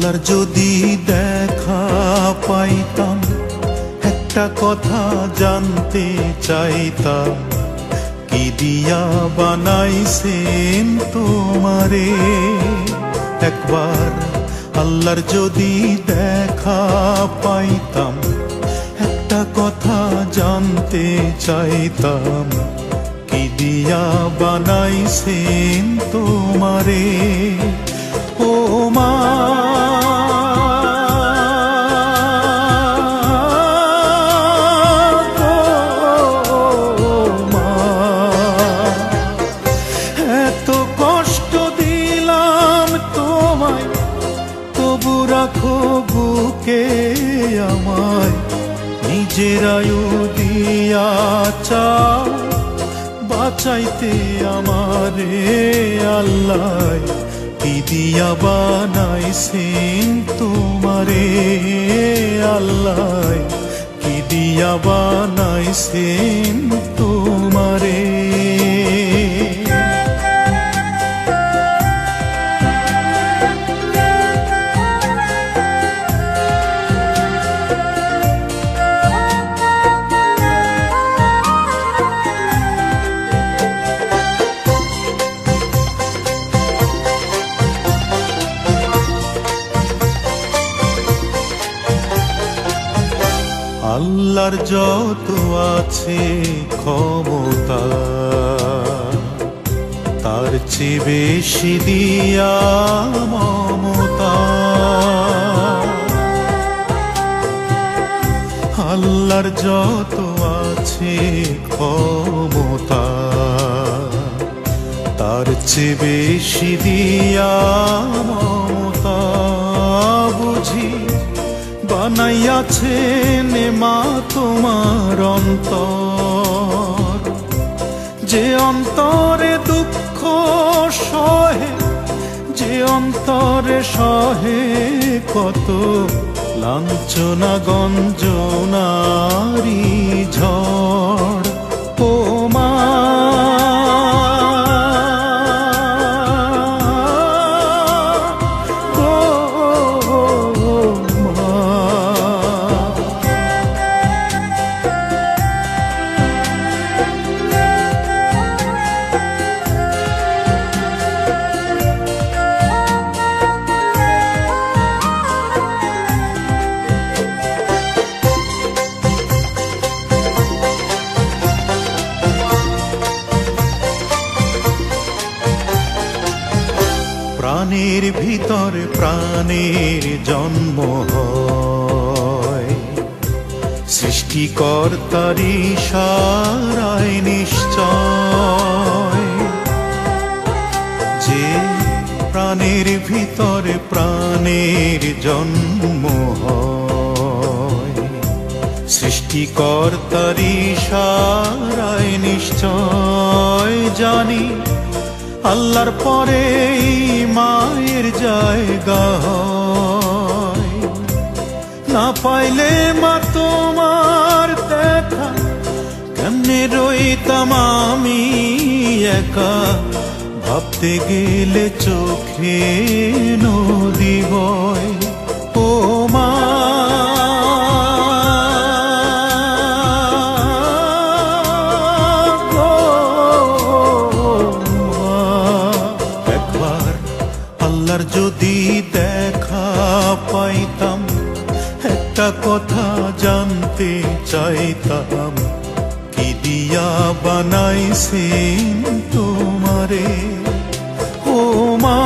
আল্লাহর যদি দেখা পাইতাম, একটা কথা জানতে চাইতাম, কি দিয়া বানাইছেন তোমারে। একবার আল্লাহর যদি দেখা পাইতাম, একটা কথা জানতে চাইতাম, কি দিয়া বানাইছেন তোমারে। ও মা এত কষ্ট দিলাম তোমায়, তবু রাখো বুকে আমায়, নিজের আয়ু দিয়া চাও বাঁচাইতে আমারে। আল্লাহ কি দিয়া বানাইছেন তোমারে, আল্লাহ কি দিয়া বানাইছেন তোমারে। আল্লাহর যত আছে ক্ষমতা, তার চেয়ে বেশি দিয়া মমতা। আল্লাহর যত আছে ক্ষমতা, তার চেয়ে বেশি দিয়া মমতা। বুঝি বানাইয়াছেন মা তোমার অন্তর, যে অন্তরে দুঃখ সহে, যে অন্তরে সহে কত লাঞ্ছনা গঞ্জনারি ঝড়। ও মা প্রাণের ভিতরে প্রাণের জন্ম হয়, সৃষ্টিকর্তার ইশারায় নিশ্চয়। যে প্রাণের ভিতরে প্রাণের জন্ম হয়, সৃষ্টিকর্তার ইশারায় নিশ্চয়। জানি আল্লাহর পরে মায়ের জায়গা হয়, না পাইলে মা তোমার দেখা, কেমনে রইতাম আমি একা। ভাবতে গেলে চোখে নদী বয়। ও মা আল্লাহর যদি দেখা পাইতাম, একটা কথা জানতে চাইতাম, কি দিয়া বানাইছেন তোমারে। ও মা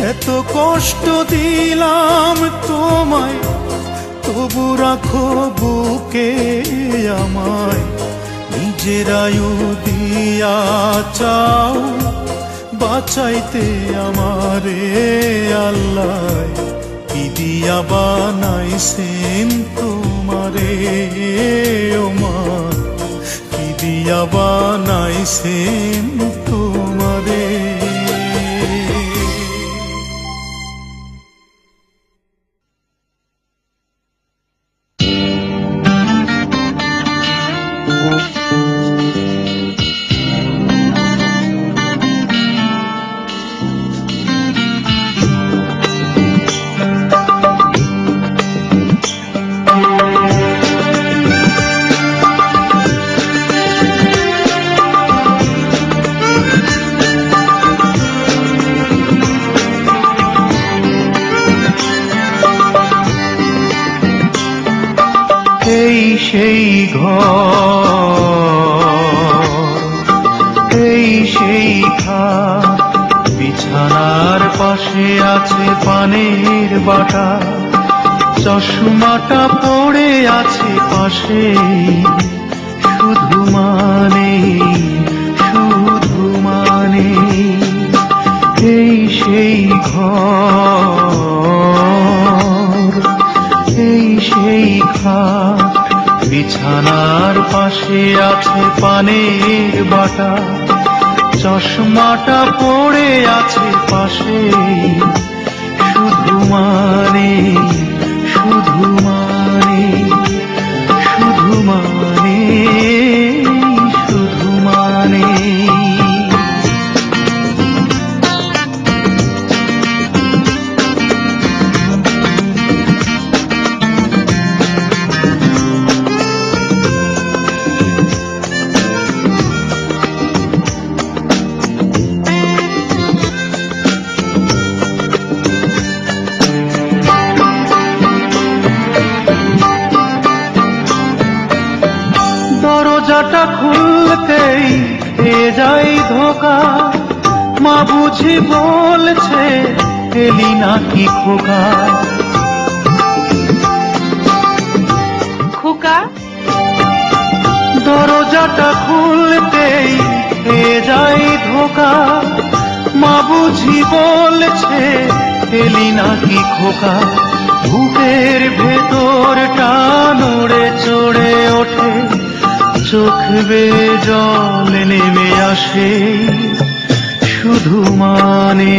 এত কষ্ট দিলাম তোমায়, তবু রাখো বুকে আমায়, নিজের আয়ু দিয়া চাও বাঁচাইতে আমারে। আল্লাহ কি দিয়া বানাইছেন তোমারে। ও মা কি দিয়া বানাইছেন তোমারে। এই সেই ঘর, এই সেই খাট, বিছানার পাশে আছে পানের বাটা, চশমাটা পড়ে আছে পাশে, শুধু মানে, শুধু মানে। এই সেই ঘর, এই সেই খাট, বিছানার পাশে আছে পানের বাটা, চশমাটা পড়ে আছে পাশে, শুধু মানে, শুধু মানে, শুধু মানে, শুধু মানে। দরজাটা খুলতেই এ যাই ধোকা, মা বুঝি বলছে এলি নাকি খোকা। খোকা, দরজাটা খুলতেই এ যাই ধোকা, মা বুঝি বলছে এলি নাকি খোকা। বুকের ভেতরটা নড়ে চড়ে ওঠে, চোখ বেয়ে জল নেমে আসে, শুধু মানে,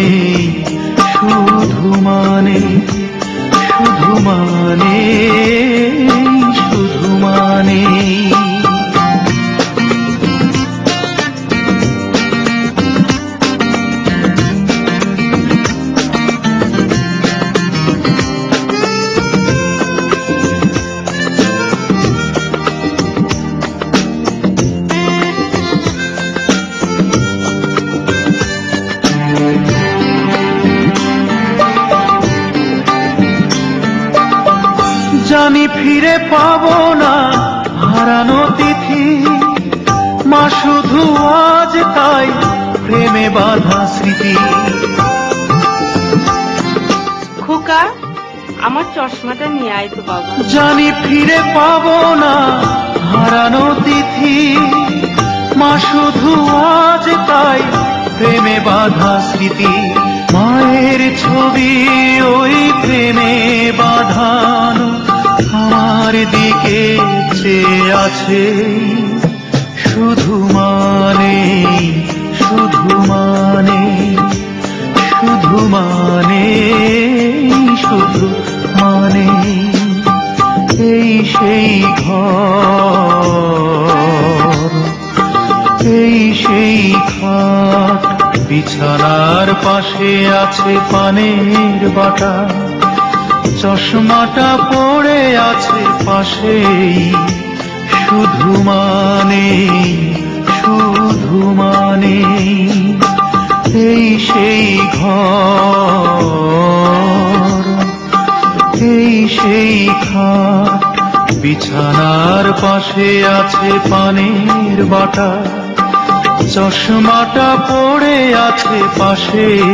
শুধু মানে, শুধু মানে, শুধু মানে। জানি ফিরে পাবো না হারানো তিথি, মা শুধু আজ তাই প্রেমে বাঁধা স্মৃতি। খোকা, আমার চশমাটা নিয়ে আয় তো বাবা। জানি ফিরে পাবো না হারানো তিথি, মা শুধু আজ তাই প্রেমে বাঁধা স্মৃতি। মায়ের ছবি ওই প্রেমে বাঁধানো আমার দিকে চেয়ে আছে, শুধু মানে, শুধু মানে, শুধু মানে, শুধু মানে। এই সেই ঘর, এই সেই খাট, বিছানার পাশে আছে পানের বাটা, চশমাটা পড়ে আছে পাশেই, শুধু মানে, শুধু মানে। এই সেই ঘর, এই সেই খাট, বিছানার পাশে আছে পানের বাটা, চশমাটা পড়ে আছে পাশেই,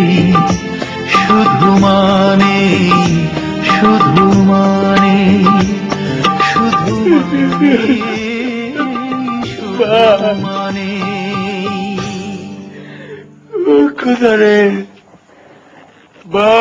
শুধু মানে, শুধু মানে, শুধু মানে, শুধু মানে। খোদা রে, বা